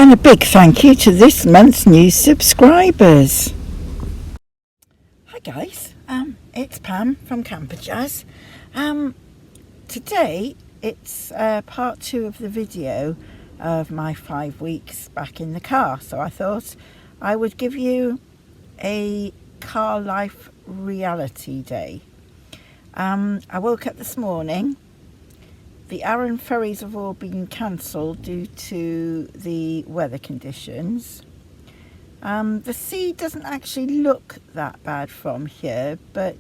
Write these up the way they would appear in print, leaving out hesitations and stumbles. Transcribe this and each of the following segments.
And a big thank you to this month's new subscribers. Hi guys, it's Pam from Camper Jazz. Today it's part 2 of the video of my 5 weeks back in the car. So I thought I would give you a car life reality day. I woke up this morning. The Arran ferries have all been cancelled due to the weather conditions. The sea doesn't actually look that bad from here, but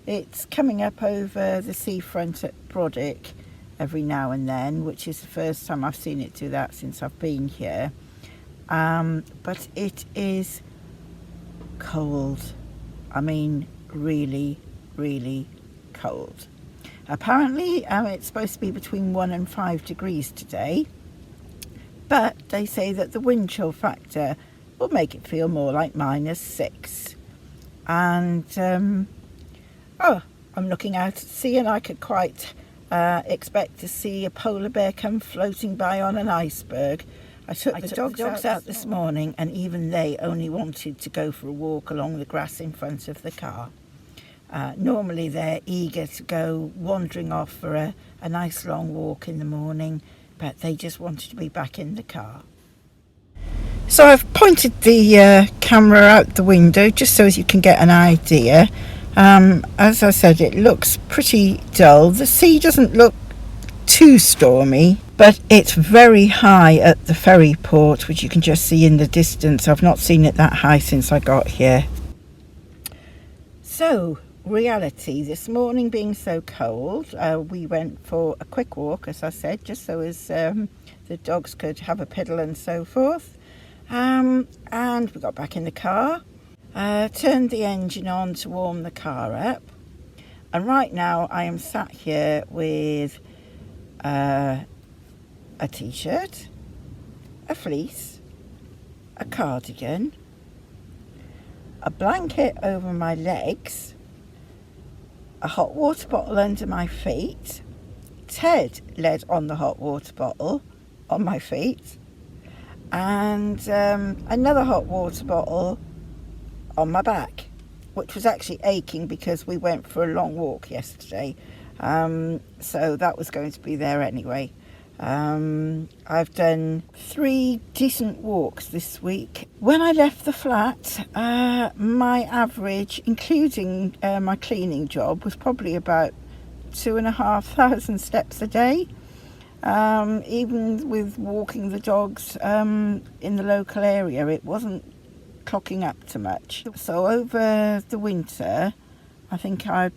it's coming up over the seafront at Brodick every now and then, which is the first time I've seen it do that since I've been here. But it is cold. I mean, really, really cold. Apparently it's supposed to be between 1 and 5 degrees today, but they say that the wind chill factor will make it feel more like -6. And I'm looking out at sea, and I could quite expect to see a polar bear come floating by on an iceberg. I took the dogs out this morning, and even they only wanted to go for a walk along the grass in front of the car. Normally they're eager to go wandering off for a nice long walk in the morning, but they just wanted to be back in the car. So I've pointed the camera out the window just so as you can get an idea. As I said, it looks pretty dull. The sea doesn't look too stormy, but it's very high at the ferry port, which you can just see in the distance. I've not seen it that high since I got here. So reality, this morning being so cold, we went for a quick walk, as I said, just so as the dogs could have a piddle and so forth. And we got back in the car, turned the engine on to warm the car up, and right now I am sat here with a t-shirt, a fleece, a cardigan, a blanket over my legs, a hot water bottle under my feet, Ted led on the hot water bottle on my feet, and another hot water bottle on my back, which was actually aching because we went for a long walk yesterday, so that was going to be there anyway. I've done 3 decent walks this week. When I left the flat, my average, including my cleaning job, was probably about 2,500 steps a day. Even with walking the dogs in the local area, it wasn't clocking up to much. So over the winter, I think I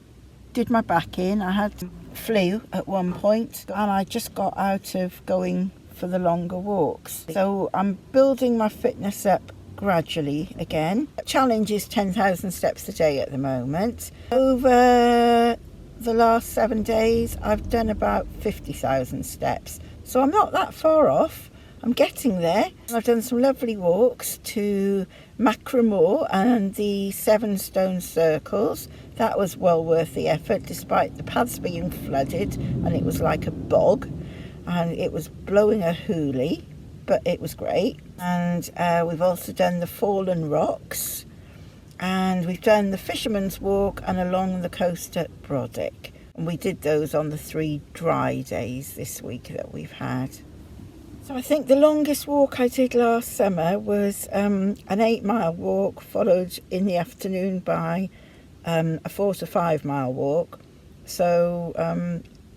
did my back in. I had flu at one point, and I just got out of going for the longer walks. So I'm building my fitness up gradually again. The challenge is 10,000 steps a day at the moment. Over the last 7 days, I've done about 50,000 steps. So I'm not that far off. I'm getting there. I've done some lovely walks to Machrie moor and the 7 stone circles. That was well worth the effort, despite the paths being flooded and it was like a bog and it was blowing a hoolie, but it was great. And we've also done the Fallen Rocks, and we've done the Fisherman's Walk and along the coast at Brodick. And we did those on the 3 dry days this week that we've had. So I think the longest walk I did last summer was an 8-mile walk, followed in the afternoon by a 4 to 5 mile walk. So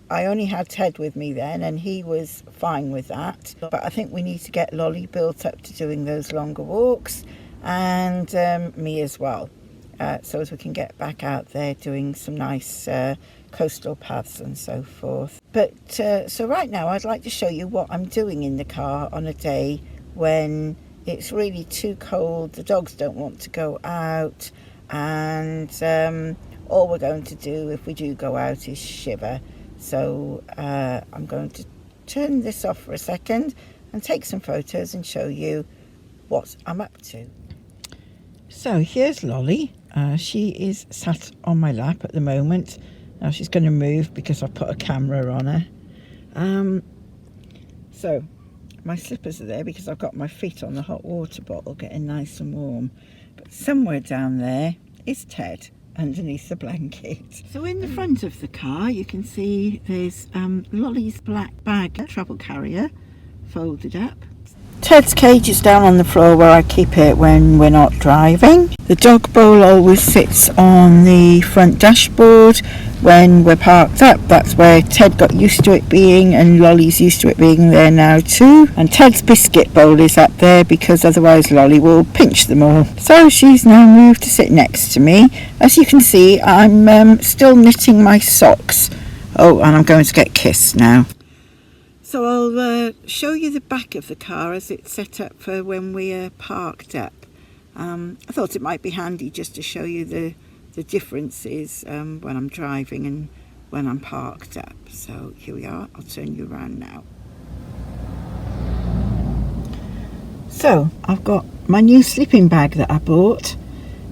I only had Ted with me then, and he was fine with that. But I think we need to get Lolly built up to doing those longer walks, and me as well, so as we can get back out there doing some nice coastal paths and so forth. But so right now I'd like to show you what I'm doing in the car on a day when it's really too cold, the dogs don't want to go out, and all we're going to do if we do go out is shiver. So I'm going to turn this off for a second and take some photos and show you what I'm up to. So here's Lolly. She is sat on my lap at the moment. Now she's going to move because I've put a camera on her. So My slippers are there because I've got my feet on the hot water bottle getting nice and warm. But somewhere down there is Ted underneath the blanket. So in the front of the car you can see there's Lolly's black bag travel carrier folded up. Ted's cage is down on the floor where I keep it when we're not driving. The dog bowl always sits on the front dashboard when we're parked up. That's where Ted got used to it being, and Lolly's used to it being there now too. And Ted's biscuit bowl is up there because otherwise Lolly will pinch them all. So she's now moved to sit next to me. As you can see, I'm still knitting my socks. Oh, and I'm going to get kissed now. So I'll show you the back of the car as it's set up for when we are parked up. I thought it might be handy just to show you the differences when I'm driving and when I'm parked up. So here we are, I'll turn you around now. So I've got my new sleeping bag that I bought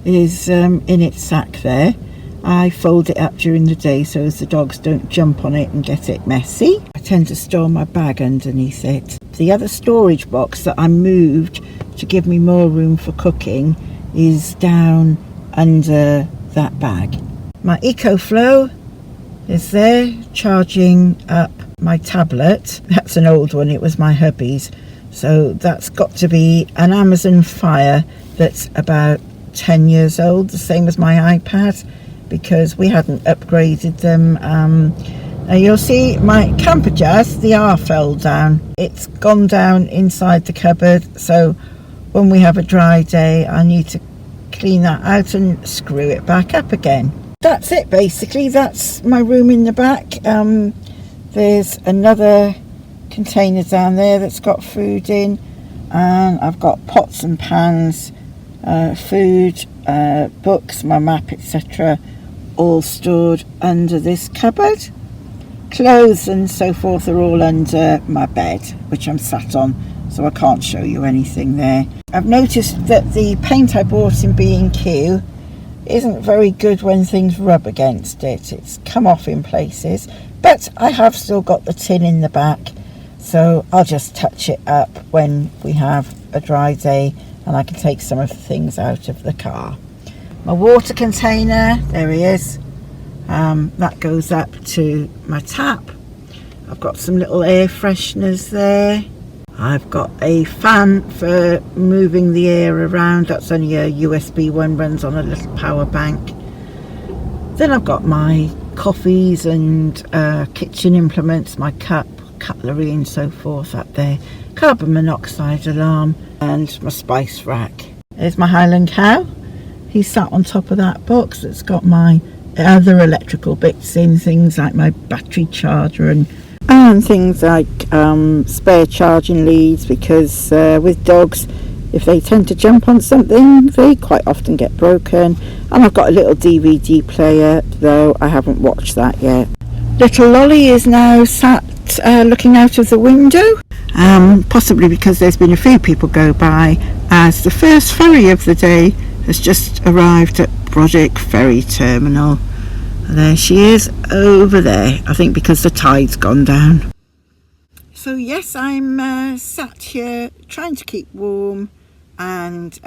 is in its sack there. I fold it up during the day so as the dogs don't jump on it and get it messy. I tend to store my bag underneath it. The other storage box that I moved to give me more room for cooking is down under that bag. My EcoFlow is there charging up my tablet. That's an old one, it was my hubby's. So that's got to be an Amazon Fire that's about 10 years old, the same as my iPad, because we hadn't upgraded them. You'll see my camper jazz, the R fell down. It's gone down inside the cupboard, so when we have a dry day I need to clean that out and screw it back up again. That's it basically, that's my room in the back. There's another container down there that's got food in, and I've got pots and pans, food, books, my map, etc. all stored under this cupboard. Clothes and so forth are all under my bed, which I'm sat on, so I can't show you anything there. I've noticed that the paint I bought in B&Q isn't very good when things rub against it. It's come off in places, but I have still got the tin in the back, so I'll just touch it up when we have a dry day and I can take some of the things out of the car. My water container, there he is, that goes up to my tap. I've got some little air fresheners there. I've got a fan for moving the air around, that's only a USB one, runs on a little power bank. Then I've got my coffees and kitchen implements, my cup, cutlery and so forth up there, carbon monoxide alarm, and my spice rack. There's my Highland cow. He's sat on top of that box that's got my other electrical bits in, things like my battery charger and things like spare charging leads, because with dogs, if they tend to jump on something, they quite often get broken. And I've got a little DVD player, though I haven't watched that yet. Little Lolly is now sat looking out of the window, possibly because there's been a few people go by, as the first ferry of the day has just arrived at Broderick Ferry Terminal. There she is over there, I think because the tide's gone down. So yes, I'm sat here trying to keep warm and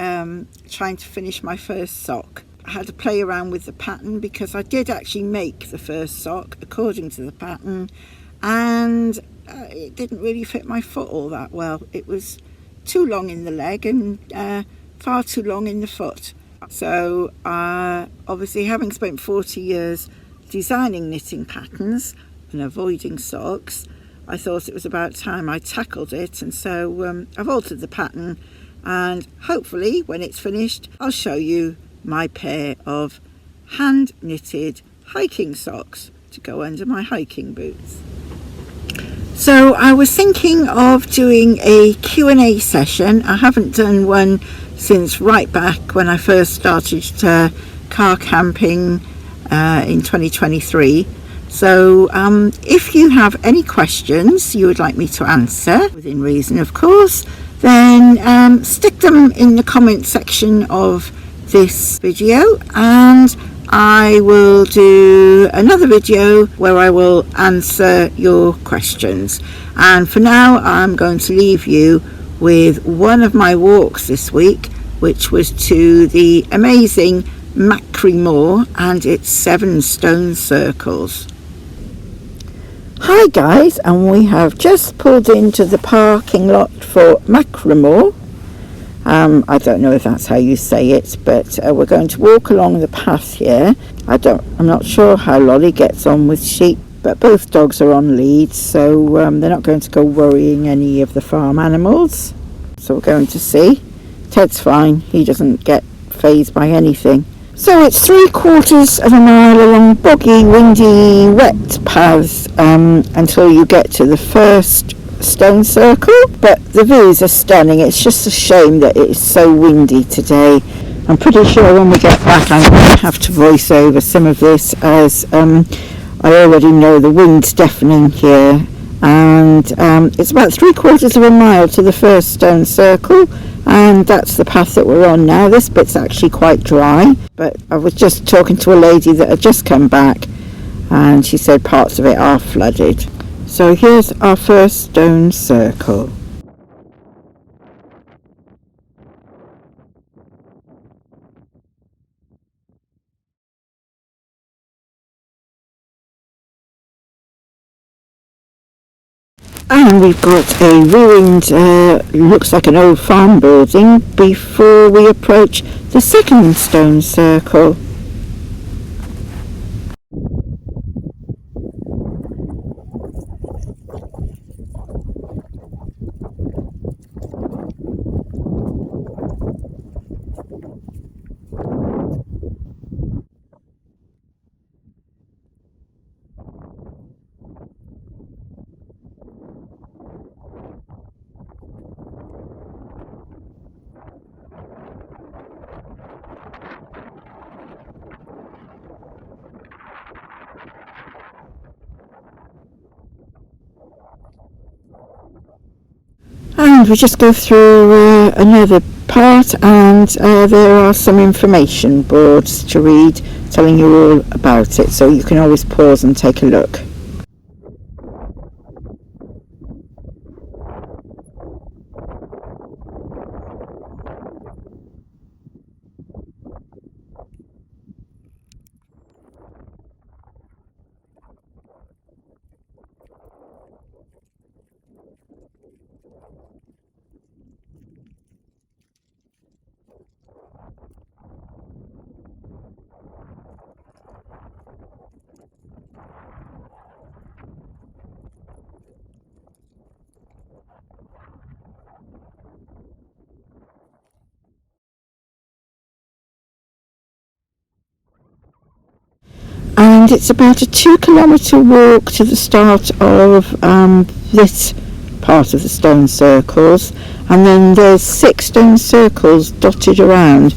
trying to finish my first sock. I had to play around with the pattern because I did actually make the first sock according to the pattern, and it didn't really fit my foot all that well. It was too long in the leg and far too long in the foot. So obviously, having spent 40 years designing knitting patterns and avoiding socks, I thought it was about time I tackled it, and so I've altered the pattern, and hopefully when it's finished I'll show you my pair of hand knitted hiking socks to go under my hiking boots. So I was thinking of doing a Q&A session. I haven't done one since right back when I first started car camping in 2023. So if you have any questions you would like me to answer, within reason of course, then stick them in the comment section of this video and I will do another video where I will answer your questions. And for now, I'm going to leave you with one of my walks this week, which was to the amazing Machrie moor and its 7 stone circles. Hi guys, and we have just pulled into the parking lot for Machrie moor. I don't know if that's how you say it, but we're going to walk along the path here. I'm not sure how Lolly gets on with sheep, but both dogs are on leads, so they're not going to go worrying any of the farm animals. So we're going to see. Ted's fine, he doesn't get fazed by anything. So it's 3/4 of a mile along boggy, windy, wet paths until you get to the first stone circle, but the views are stunning. It's just a shame that it is so windy today. I'm pretty sure when we get back I'm going to have to voice over some of this, as I already know the wind's deafening here, and it's about 3/4 of a mile to the first stone circle, and that's the path that we're on now. This bit's actually quite dry, but I was just talking to a lady that had just come back, and she said parts of it are flooded. So here's our first stone circle. And we've got a ruined, looks like an old farm building before we approach the second stone circle. And we just go through another part, and there are some information boards to read telling you all about it, so you can always pause and take a look. And it's about a 2-kilometre walk to the start of this part of the stone circles, and then there's 6 stone circles dotted around,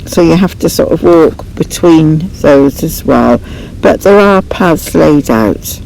so you have to sort of walk between those as well, but there are paths laid out.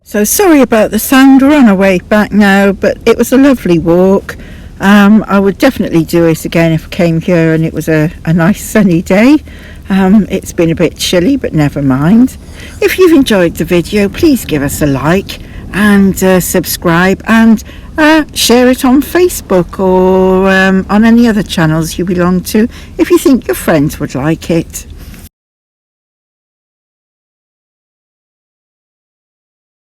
So sorry about the sound, we're on our way back now, but it was a lovely walk. I would definitely do it again if I came here and it was a nice sunny day. It's been a bit chilly, but never mind. If you've enjoyed the video, please give us a like and subscribe, and share it on Facebook or on any other channels you belong to if you think your friends would like it.